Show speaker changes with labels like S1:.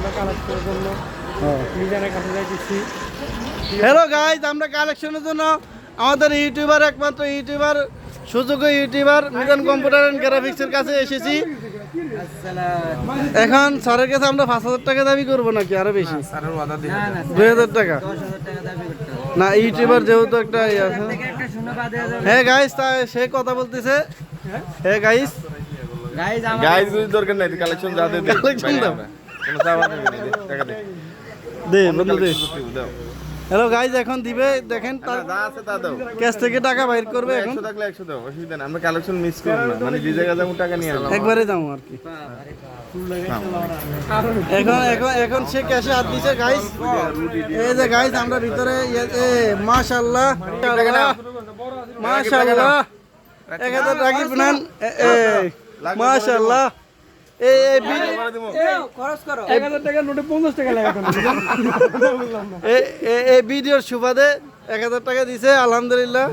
S1: আমরা কালেকশনের জন্য মিজানের কাছে যাইতেছি।
S2: হ্যালো গাইজ, আমরা কালেকশনের জন্য আমাদের ইউটিউবার, একমাত্র ইউটিউবার, সুযোগ্য ইউটিউবার মিজান কম্পিউটার অ্যান্ড গ্রাফিক্সের কাছে এসেছি। এখন স্যারের কাছে আমরা 5,000 টাকা দাবি করবো নাকি আরো বেশি? 2,000 টাকা না, ইউটিউবার যেহেতু একটা ইয়ে আছে। হ্যাঁ গাইজ, তা সে কথা বলতেছে। হ্যাঁ গাইজ,
S3: গাইস গুলো দরকার নাই, কালেকশন যা দে
S2: কালেকশন দাও,
S3: কোনো চাওয়া নেই, টাকা দে
S2: দে বন্ধু দে।
S3: দাও।
S2: হ্যালো গাইজ, এখন দিবে, দেখেন তার
S3: যা আছে তা দাও।
S2: ক্যাশ থেকে টাকা বাইর করবে এখন।
S3: 100 থাকলে 100 দাও, অসুবিধা নেই। আমরা কালেকশন মিস করব না, মানে যে জায়গা যাবো টাকা নিয়ে আসবো।
S2: একবারে যাবো আর কি। এখন এখন এখন সে ক্যাশে হাত দিছে গাইজ। এই যে গাইজ, আমরা ভিতরে মাশাআল্লাহ মাশাআল্লাহ 1000 টাকা নেন। মাশাআল্লাহ, এই
S1: 1000 টাকা নোটে 50 টাকা লাগাতো।
S2: এই ভিডিওর সুবাদে 1000 টাকা দিছে, আলহামদুলিল্লাহ।